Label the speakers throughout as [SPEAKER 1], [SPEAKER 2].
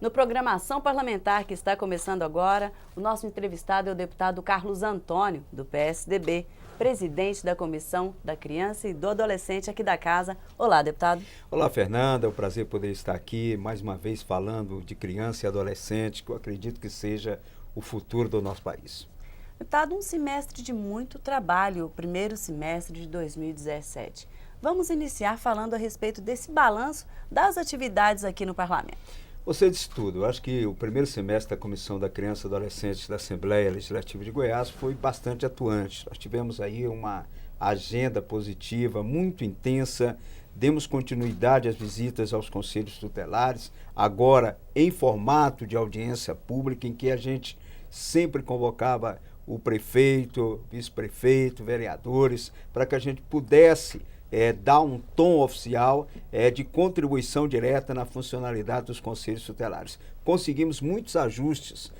[SPEAKER 1] No Programação Parlamentar, que está começando agora, o nosso entrevistado é o deputado Carlos Antônio, do PSDB, presidente da Comissão da Criança e do Adolescente aqui da casa. Olá, deputado.
[SPEAKER 2] Olá, Fernanda. É um prazer poder estar aqui mais uma vez falando de criança e adolescente, que eu acredito que seja o futuro do nosso país.
[SPEAKER 1] Deputado, um semestre de muito trabalho, o primeiro semestre de 2017. Vamos iniciar falando a respeito desse balanço das atividades aqui no Parlamento.
[SPEAKER 2] Você disse tudo. Eu acho que o primeiro semestre da Comissão da Criança e Adolescente da Assembleia Legislativa de Goiás foi bastante atuante. Nós tivemos aí uma agenda positiva, muito intensa, demos continuidade às visitas aos conselhos tutelares, agora em formato de audiência pública, em que a gente sempre convocava o prefeito, vice-prefeito, vereadores, para que a gente pudesse dar um tom oficial de contribuição direta na funcionalidade dos conselhos tutelares. Conseguimos muitos ajustes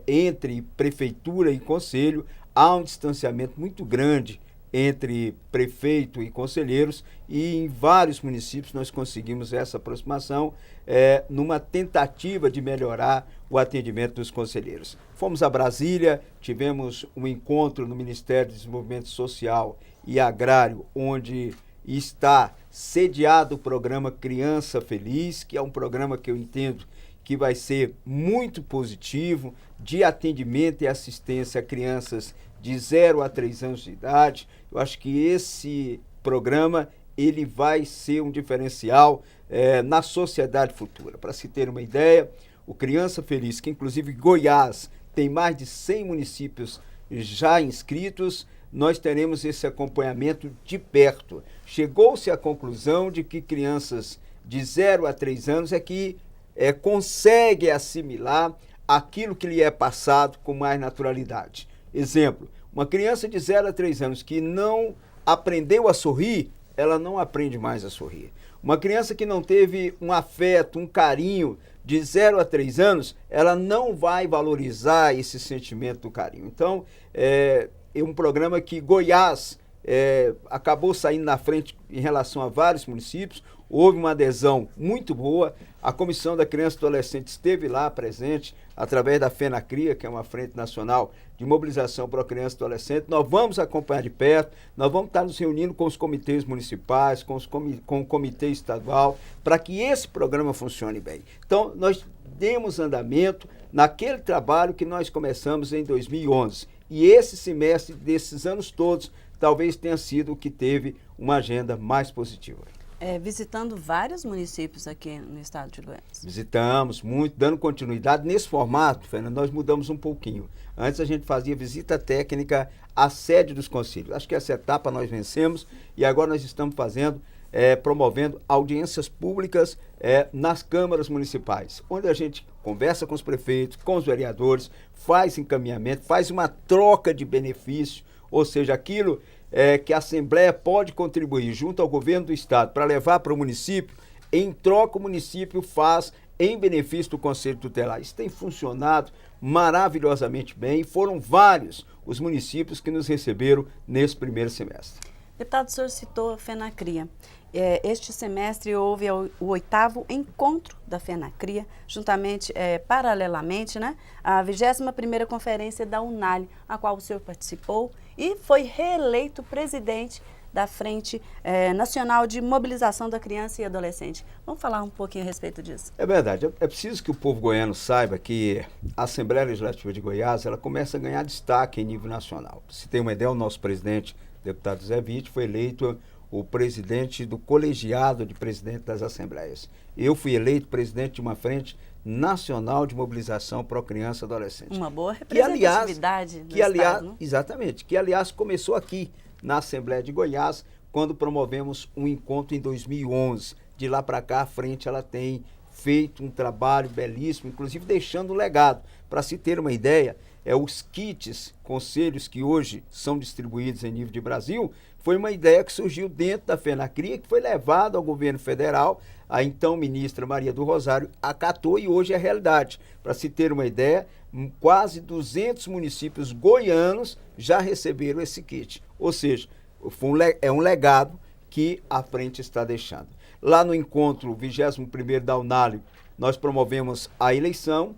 [SPEAKER 2] entre prefeitura e conselho, há um distanciamento muito grande entre prefeito e conselheiros, e em vários municípios nós conseguimos essa aproximação numa tentativa de melhorar o atendimento dos conselheiros. Fomos a Brasília, tivemos um encontro no Ministério do Desenvolvimento Social e Agrário, onde está sediado o programa Criança Feliz, que é um programa que eu entendo que vai ser muito positivo, de atendimento e assistência a crianças de 0 a 3 anos de idade. Eu acho que esse programa ele vai ser um diferencial na sociedade futura. Para se ter uma ideia, o Criança Feliz, que inclusive Goiás tem mais de 100 municípios já inscritos, nós teremos esse acompanhamento de perto. Chegou-se à conclusão de que crianças de 0 a 3 anos que conseguem assimilar aquilo que lhe é passado com mais naturalidade. Exemplo, uma criança de 0 a 3 anos que não aprendeu a sorrir, ela não aprende mais a sorrir. Uma criança que não teve um afeto, um carinho de 0 a 3 anos, ela não vai valorizar esse sentimento do carinho. Então, é um programa que Goiás acabou saindo na frente em relação a vários municípios, houve uma adesão muito boa, a Comissão da Criança e Adolescente esteve lá presente, através da FENACRIA, que é uma frente nacional de mobilização para a criança e adolescente. Nós vamos acompanhar de perto, nós vamos estar nos reunindo com os comitês municipais, com o comitê estadual, para que esse programa funcione bem. Então, nós demos andamento naquele trabalho que nós começamos em 2011. E esse semestre desses anos todos, talvez tenha sido o que teve uma agenda mais positiva.
[SPEAKER 1] Visitando vários municípios aqui no estado de Goiás.
[SPEAKER 2] Visitamos muito, dando continuidade. Nesse formato, Fernando, nós mudamos um pouquinho. Antes a gente fazia visita técnica à sede dos conselhos. Acho que essa etapa nós vencemos e agora nós estamos promovendo audiências públicas nas câmaras municipais, onde a gente conversa com os prefeitos, com os vereadores, faz encaminhamento, faz uma troca de benefício, ou seja, aquilo que a Assembleia pode contribuir junto ao governo do estado para levar para o município, em troca o município faz em benefício do Conselho Tutelar. Isso tem funcionado maravilhosamente bem, foram vários os municípios que nos receberam nesse primeiro semestre.
[SPEAKER 1] Deputado, o senhor citou a FENACRIA. Este semestre houve o 8º encontro da FENACRIA, juntamente, paralelamente, a 21ª Conferência da UNALHE, a qual o senhor participou e foi reeleito presidente da Frente Nacional de Mobilização da Criança e Adolescente. Vamos falar um pouquinho a respeito disso.
[SPEAKER 2] É verdade, é preciso que o povo goiano saiba que a Assembleia Legislativa de Goiás, ela começa a ganhar destaque em nível nacional. Se tem uma ideia, o nosso presidente, deputado Zé Witt, foi eleito o presidente do colegiado de presidente das assembleias. Eu fui eleito presidente de uma frente nacional de mobilização pró-criança e adolescente.
[SPEAKER 1] Uma boa representatividade no estado, não?
[SPEAKER 2] Exatamente, que aliás começou aqui na Assembleia de Goiás, quando promovemos um encontro em 2011. De lá para cá, a frente ela tem feito um trabalho belíssimo, inclusive deixando um legado. Para se ter uma ideia, os kits, conselhos que hoje são distribuídos em nível de Brasil, foi uma ideia que surgiu dentro da FENACRIA, que foi levada ao governo federal, a então ministra Maria do Rosário acatou e hoje é realidade. Para se ter uma ideia, quase 200 municípios goianos já receberam esse kit. Ou seja, é um legado que a frente está deixando. Lá no encontro 21º da Unali, nós promovemos a eleição,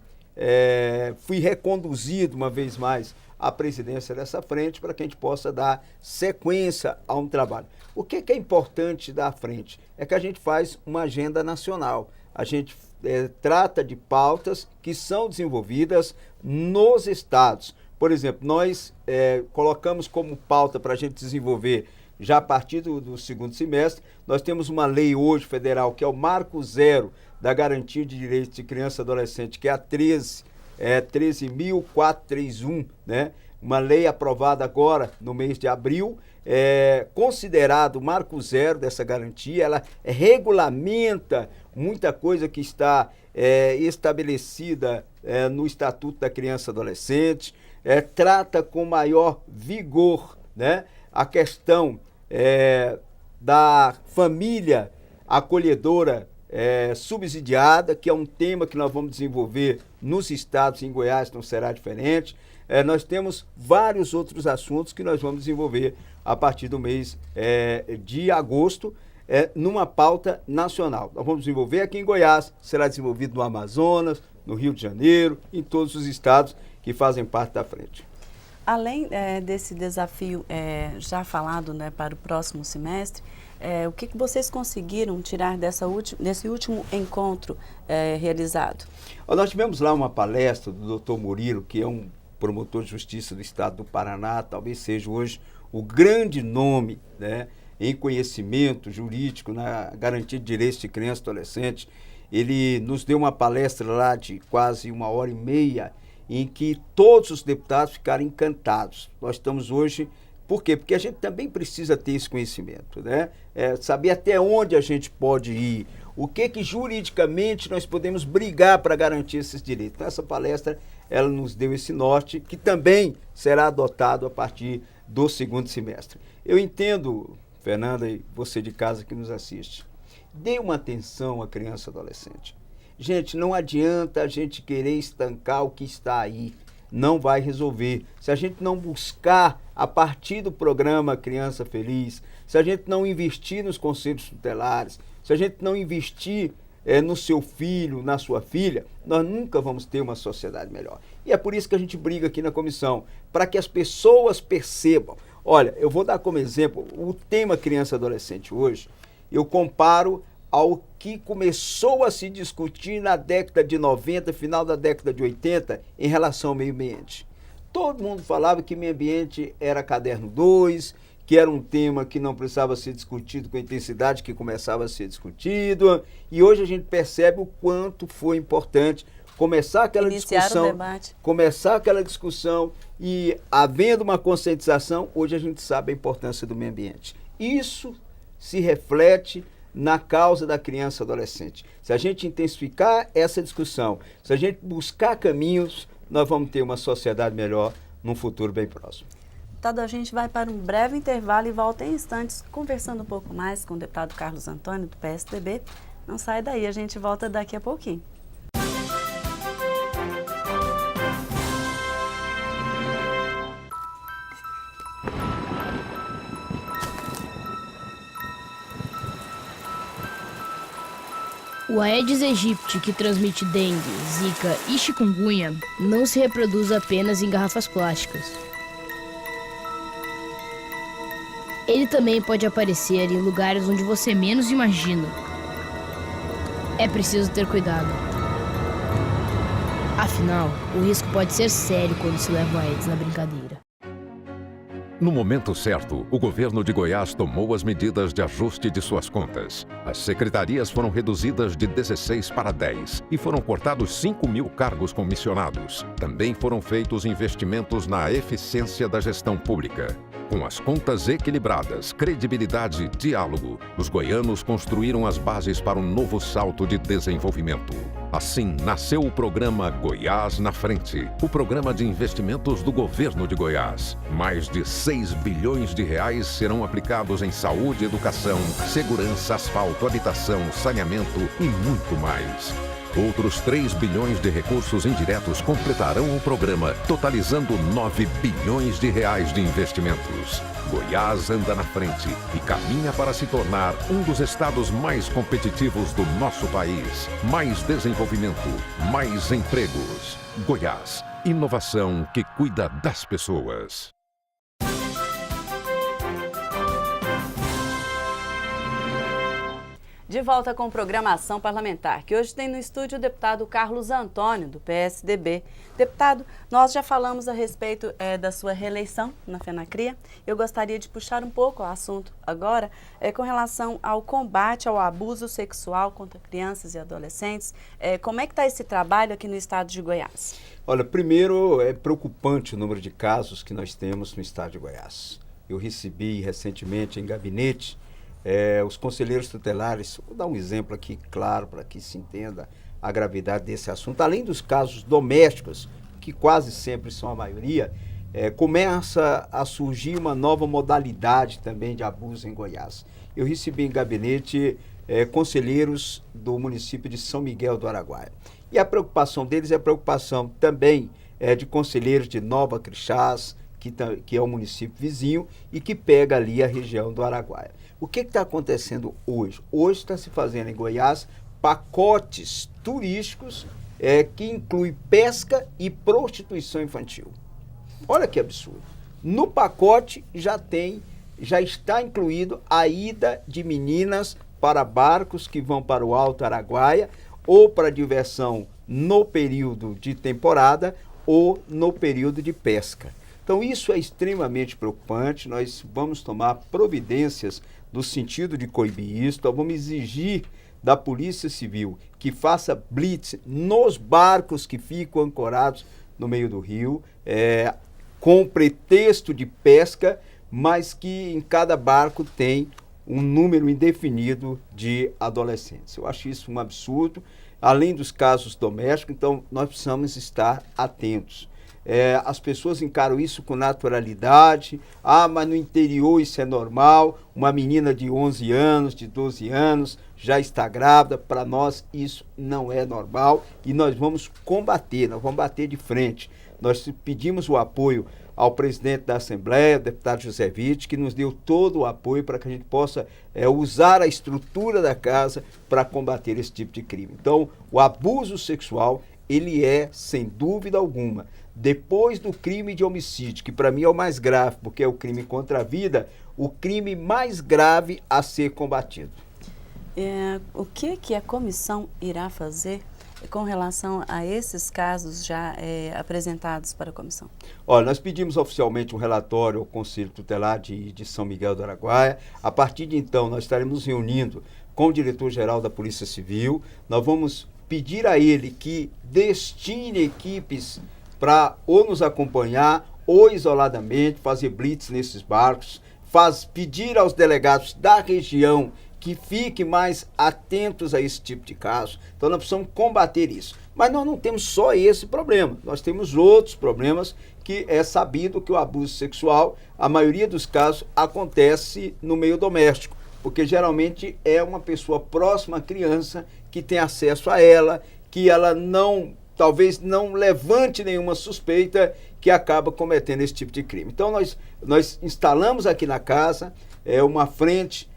[SPEAKER 2] fui reconduzido uma vez mais à presidência dessa frente para que a gente possa dar sequência a um trabalho. O que é importante da frente? É que a gente faz uma agenda nacional. A gente trata de pautas que são desenvolvidas nos estados. Por exemplo, nós colocamos como pauta para a gente desenvolver, já a partir do segundo semestre, nós temos uma lei hoje federal, que é o Marco Zero da Garantia de Direitos de Criança e Adolescente, que é a 13.431, né? Uma lei aprovada agora no mês de abril, considerado o Marco Zero dessa garantia. Ela regulamenta muita coisa que está estabelecida no Estatuto da Criança e Adolescente, trata com maior vigor, né, a questão da família acolhedora subsidiada, que é um tema que nós vamos desenvolver nos estados. Em Goiás não será diferente. Nós temos vários outros assuntos que nós vamos desenvolver a partir do mês de agosto, numa pauta nacional. Nós vamos desenvolver aqui em Goiás, será desenvolvido no Amazonas, no Rio de Janeiro, em todos os estados que fazem parte da frente.
[SPEAKER 1] Além desse desafio já falado, né, para o próximo semestre, o que vocês conseguiram tirar desse último encontro realizado?
[SPEAKER 2] Nós tivemos lá uma palestra do Dr. Murilo, que é um promotor de justiça do estado do Paraná, talvez seja hoje o grande nome, né, em conhecimento jurídico na garantia de direitos de criança e adolescente. Ele nos deu uma palestra lá de quase 1h30, em que todos os deputados ficaram encantados. Nós estamos hoje... Por quê? Porque a gente também precisa ter esse conhecimento, né? Saber até onde a gente pode ir, o que juridicamente nós podemos brigar para garantir esses direitos. Então, essa palestra, ela nos deu esse norte, que também será adotado a partir do segundo semestre. Eu entendo, Fernanda, e você de casa que nos assiste, dê uma atenção à criança e adolescente. Gente, não adianta a gente querer estancar o que está aí. Não vai resolver. Se a gente não buscar a partir do programa Criança Feliz, se a gente não investir nos conselhos tutelares, se a gente não investir no seu filho, na sua filha, nós nunca vamos ter uma sociedade melhor. E é por isso que a gente briga aqui na comissão, para que as pessoas percebam. Olha, eu vou dar como exemplo o tema criança e adolescente hoje. Eu comparo ao que começou a se discutir na década de 90, final da década de 80, em relação ao meio ambiente. Todo mundo falava que meio ambiente era caderno 2, que era um tema que não precisava ser discutido com a intensidade que começava a ser discutido, e hoje a gente percebe o quanto foi importante começar aquela discussão, e havendo uma conscientização, hoje a gente sabe a importância do meio ambiente. Isso se reflete na causa da criança e adolescente. Se a gente intensificar essa discussão, se a gente buscar caminhos, nós vamos ter uma sociedade melhor num futuro bem próximo.
[SPEAKER 1] Deputado, a gente vai para um breve intervalo e volta em instantes conversando um pouco mais com o deputado Carlos Antônio, do PSDB. Não sai daí, a gente volta daqui a pouquinho.
[SPEAKER 3] O Aedes aegypti, que transmite dengue, zika e chikungunya, não se reproduz apenas em garrafas plásticas. Ele também pode aparecer em lugares onde você menos imagina. É preciso ter cuidado. Afinal, o risco pode ser sério quando se leva o Aedes na brincadeira.
[SPEAKER 4] No momento certo, o governo de Goiás tomou as medidas de ajuste de suas contas. As secretarias foram reduzidas de 16 para 10 e foram cortados 5.000 cargos comissionados. Também foram feitos investimentos na eficiência da gestão pública. Com as contas equilibradas, credibilidade e diálogo, os goianos construíram as bases para um novo salto de desenvolvimento. Assim, nasceu o programa Goiás na Frente, o programa de investimentos do governo de Goiás. Mais de 6 bilhões de reais serão aplicados em saúde, educação, segurança, asfalto, habitação, saneamento e muito mais. Outros 3 bilhões de recursos indiretos completarão o programa, totalizando 9 bilhões de reais de investimentos. Goiás anda na frente e caminha para se tornar um dos estados mais competitivos do nosso país. Mais desenvolvimento, mais empregos. Goiás, inovação que cuida das pessoas.
[SPEAKER 1] De volta com programação parlamentar, que hoje tem no estúdio o deputado Carlos Antônio, do PSDB. Deputado, nós já falamos a respeito da sua reeleição na FENACRIA. Eu gostaria de puxar um pouco o assunto agora com relação ao combate ao abuso sexual contra crianças e adolescentes. Como é que está esse trabalho aqui no estado de Goiás?
[SPEAKER 2] Olha, primeiro é preocupante o número de casos que nós temos no estado de Goiás. Eu recebi recentemente em gabinete os conselheiros tutelares, vou dar um exemplo aqui claro para que se entenda a gravidade desse assunto, além dos casos domésticos, que quase sempre são a maioria, começa a surgir uma nova modalidade também de abuso em Goiás. Eu recebi em gabinete conselheiros do município de São Miguel do Araguaia. E a preocupação deles é a preocupação também de conselheiros de Nova Crixás, que é o município vizinho e que pega ali a região do Araguaia. O que está acontecendo hoje? Hoje está se fazendo em Goiás pacotes turísticos que incluem pesca e prostituição infantil. Olha que absurdo. No pacote já está incluído a ida de meninas para barcos que vão para o Alto Araguaia ou para diversão no período de temporada ou no período de pesca. Então isso é extremamente preocupante, nós vamos tomar providências no sentido de coibir isso, nós vamos exigir da Polícia Civil que faça blitz nos barcos que ficam ancorados no meio do rio, com pretexto de pesca, mas que em cada barco tem um número indefinido de adolescentes. Eu acho isso um absurdo, além dos casos domésticos, então nós precisamos estar atentos. As pessoas encaram isso com naturalidade, mas no interior isso é normal, uma menina de 11 anos, de 12 anos, já está grávida, para nós isso não é normal e nós vamos combater, nós vamos bater de frente. Nós pedimos o apoio ao presidente da Assembleia, o deputado José Witt, que nos deu todo o apoio para que a gente possa usar a estrutura da casa para combater esse tipo de crime. Então, o abuso sexual, ele é, sem dúvida alguma, depois do crime de homicídio, que para mim é o mais grave, porque é o crime contra a vida, o crime mais grave a ser combatido.
[SPEAKER 1] O que a comissão irá fazer com relação a esses casos já apresentados para a comissão?
[SPEAKER 2] Olha, nós pedimos oficialmente um relatório ao Conselho Tutelar de São Miguel do Araguaia. A partir de então, nós estaremos reunindo com o diretor-geral da Polícia Civil. Nós vamos pedir a ele que destine equipes para ou nos acompanhar ou isoladamente fazer blitz nesses barcos, pedir aos delegados da região que fiquem mais atentos a esse tipo de caso. Então nós precisamos combater isso. Mas nós não temos só esse problema, nós temos outros problemas que é sabido que o abuso sexual, a maioria dos casos, acontece no meio doméstico, porque geralmente é uma pessoa próxima à criança que tem acesso a ela, que ela talvez não levante nenhuma suspeita, que acaba cometendo esse tipo de crime. Então nós instalamos aqui na casa uma frente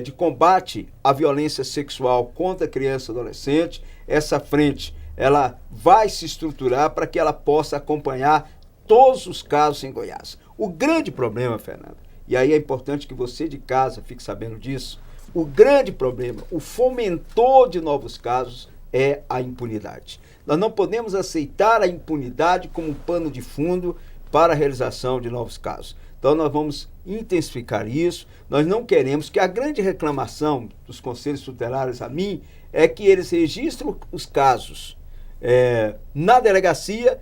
[SPEAKER 2] de combate à violência sexual contra criança e adolescente. Essa frente ela vai se estruturar para que ela possa acompanhar todos os casos em Goiás. O grande problema, Fernanda, e aí é importante que você de casa fique sabendo disso, o grande problema, o fomentor de novos casos é a impunidade. Nós não podemos aceitar a impunidade como um pano de fundo para a realização de novos casos. Então nós vamos intensificar isso. Nós não queremos que a grande reclamação dos conselhos tutelares a mim é que eles registrem os casos na delegacia.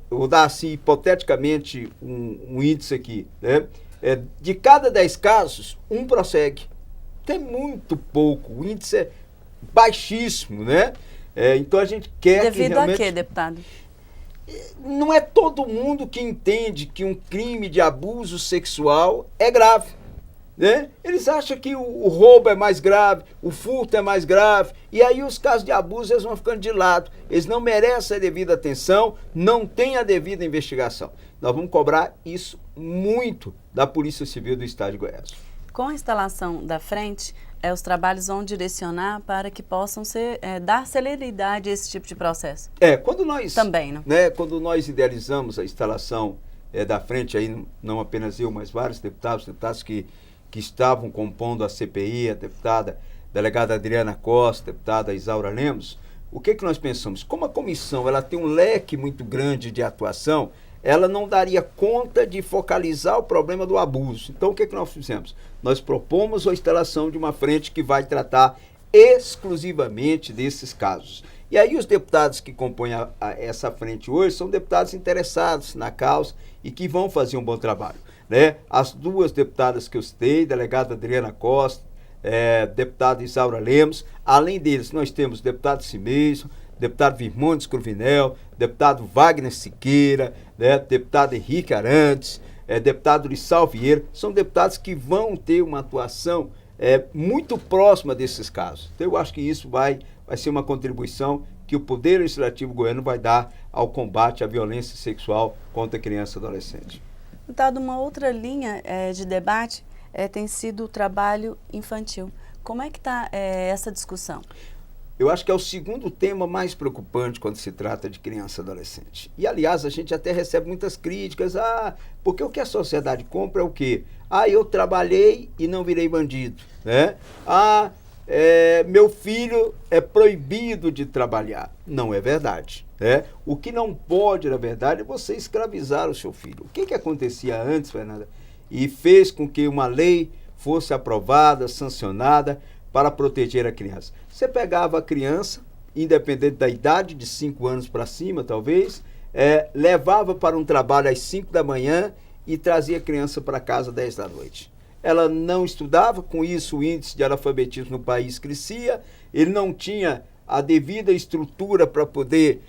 [SPEAKER 2] Vou dar assim, hipoteticamente, um índice aqui, né? De cada 10 casos, um prossegue. Tem muito pouco, o índice é baixíssimo, né? Então a gente quer
[SPEAKER 1] Devido
[SPEAKER 2] que realmente...
[SPEAKER 1] a quê, deputado?
[SPEAKER 2] Não é todo mundo que entende que um crime de abuso sexual é grave. né? Eles acham que o roubo é mais grave, o furto é mais grave, e aí os casos de abuso eles vão ficando de lado. Eles não merecem a devida atenção, não têm a devida investigação. Nós vamos cobrar isso muito da Polícia Civil do Estado de Goiás.
[SPEAKER 1] Com a instalação da frente, os trabalhos vão direcionar para que possam dar celeridade a esse tipo de processo.
[SPEAKER 2] Quando nós...
[SPEAKER 1] Também, né?
[SPEAKER 2] Quando nós idealizamos a instalação da frente, aí não apenas eu, mas vários deputados que estavam compondo a CPI, a delegada Adriana Costa, deputada Isaura Lemos, o que nós pensamos? Como a comissão ela tem um leque muito grande de atuação, ela não daria conta de focalizar o problema do abuso. Então, o que nós fizemos? Nós propomos a instalação de uma frente que vai tratar exclusivamente desses casos. E aí os deputados que compõem essa frente hoje são deputados interessados na causa e que vão fazer um bom trabalho, né? As duas deputadas que eu citei, delegada Adriana Costa, deputada Isaura Lemos, além deles nós temos o deputado Cimeison, deputado Virmondes Cruvinel, deputado Wagner Siqueira, né? Deputado Henrique Arantes, deputado Lissau Vieira, são deputados que vão ter uma atuação muito próxima desses casos. Então eu acho que isso vai ser uma contribuição que o Poder Legislativo goiano vai dar ao combate à violência sexual contra criança e adolescente.
[SPEAKER 1] Deputado, uma outra linha de debate tem sido o trabalho infantil. Como é que está essa discussão?
[SPEAKER 2] Eu acho que é o segundo tema mais preocupante quando se trata de criança e adolescente. E, aliás, a gente até recebe muitas críticas. Porque o que a sociedade compra é o quê? Eu trabalhei e não virei bandido, né? Meu filho é proibido de trabalhar. Não é verdade, né? O que não pode, na verdade, é você escravizar o seu filho. O que acontecia antes, Fernanda? E fez com que uma lei fosse aprovada, sancionada, para proteger a criança. Você pegava a criança, independente da idade, de 5 anos para cima, talvez, levava para um trabalho às 5 da manhã e trazia a criança para casa às 10 da noite. Ela não estudava, com isso o índice de analfabetismo no país crescia, ele não tinha a devida estrutura para poder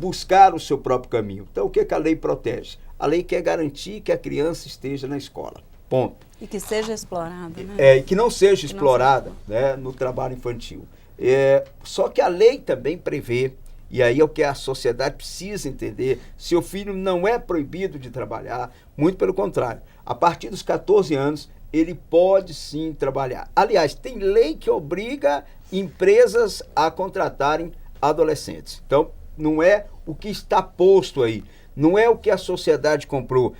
[SPEAKER 2] buscar o seu próprio caminho. Então, o que a lei protege? A lei quer garantir que a criança esteja na escola. Ponto.
[SPEAKER 1] E que seja explorada, né?
[SPEAKER 2] E que não seja explorada, né, no trabalho infantil. Só que a lei também prevê, e aí é o que a sociedade precisa entender, seu filho não é proibido de trabalhar, muito pelo contrário. A partir dos 14 anos, ele pode sim trabalhar. Aliás, tem lei que obriga empresas a contratarem adolescentes. Então, não é o que está posto aí. Não é o que a sociedade comprou.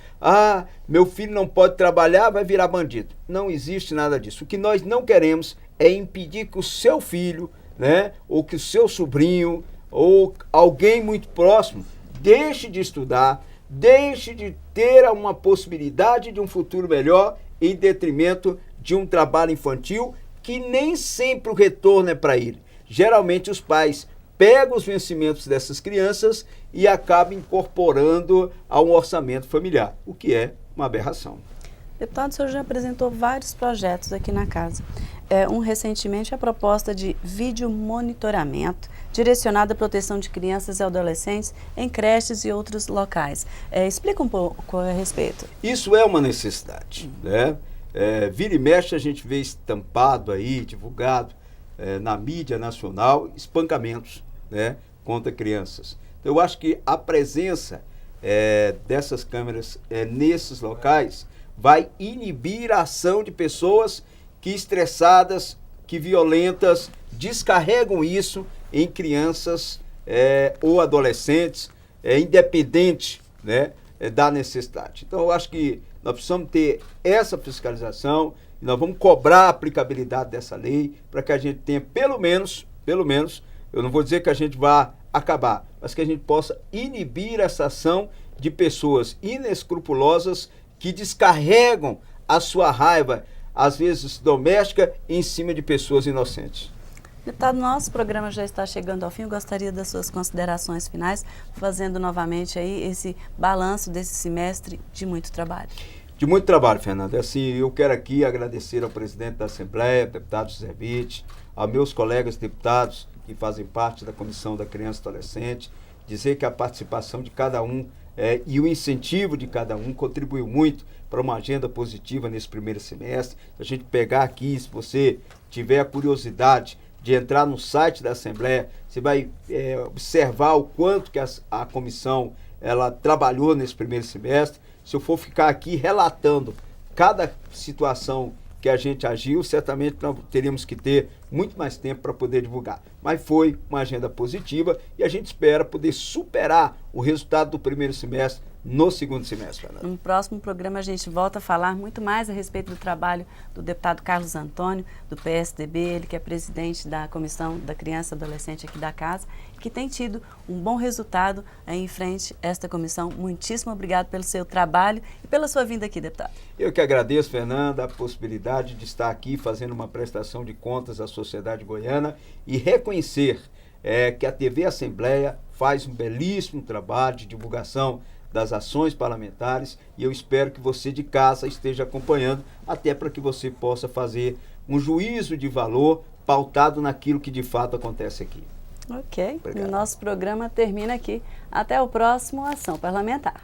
[SPEAKER 2] Meu filho não pode trabalhar, vai virar bandido. Não existe nada disso. O que nós não queremos é impedir que o seu filho, né, ou que o seu sobrinho, ou alguém muito próximo, deixe de estudar, deixe de ter uma possibilidade de um futuro melhor em detrimento de um trabalho infantil que nem sempre o retorno é para ele. Geralmente os pais pega os vencimentos dessas crianças e acaba incorporando a um orçamento familiar, o que é uma aberração.
[SPEAKER 1] Deputado, o senhor já apresentou vários projetos aqui na casa. Recentemente, a proposta de vídeo monitoramento direcionado à proteção de crianças e adolescentes em creches e outros locais. Explica um pouco a respeito.
[SPEAKER 2] Isso é uma necessidade, né? Vira e mexe a gente vê estampado aí, divulgado na mídia nacional, espancamentos, né, contra crianças. Então, eu acho que a presença dessas câmeras nesses locais vai inibir a ação de pessoas que estressadas, que violentas, descarregam isso em crianças ou adolescentes, independente, né, da necessidade. Então, eu acho que nós precisamos ter essa fiscalização e nós vamos cobrar a aplicabilidade dessa lei para que a gente tenha pelo menos, eu não vou dizer que a gente vá acabar, mas que a gente possa inibir essa ação de pessoas inescrupulosas que descarregam a sua raiva, às vezes doméstica, em cima de pessoas inocentes.
[SPEAKER 1] Deputado, nosso programa já está chegando ao fim. Eu gostaria das suas considerações finais, fazendo novamente aí esse balanço desse semestre de muito trabalho.
[SPEAKER 2] De muito trabalho, Fernanda. Assim, eu quero aqui agradecer ao presidente da Assembleia, deputado José Witt, aos meus colegas deputados que fazem parte da Comissão da Criança e Adolescente, dizer que a participação de cada um e o incentivo de cada um contribuiu muito para uma agenda positiva nesse primeiro semestre. Se a gente pegar aqui, se você tiver a curiosidade de entrar no site da Assembleia, você vai observar o quanto que a comissão ela trabalhou nesse primeiro semestre. Se eu for ficar aqui relatando cada situação que a gente agiu, certamente nós teríamos que ter muito mais tempo para poder divulgar. Mas foi uma agenda positiva e a gente espera poder superar o resultado do primeiro semestre no segundo semestre, Fernanda.
[SPEAKER 1] No próximo programa a gente volta a falar muito mais a respeito do trabalho do deputado Carlos Antônio, do PSDB, ele que é presidente da Comissão da Criança e Adolescente aqui da casa, que tem tido um bom resultado em frente a esta comissão. Muitíssimo obrigado pelo seu trabalho e pela sua vinda aqui, deputado.
[SPEAKER 2] Eu que agradeço, Fernanda, a possibilidade de estar aqui fazendo uma prestação de contas à sociedade goiana e reconhecer que a TV Assembleia faz um belíssimo trabalho de divulgação das ações parlamentares e eu espero que você de casa esteja acompanhando, até para que você possa fazer um juízo de valor pautado naquilo que de fato acontece aqui.
[SPEAKER 1] Ok,
[SPEAKER 2] Obrigado.
[SPEAKER 1] o nosso programa termina aqui. Até o próximo Ação Parlamentar.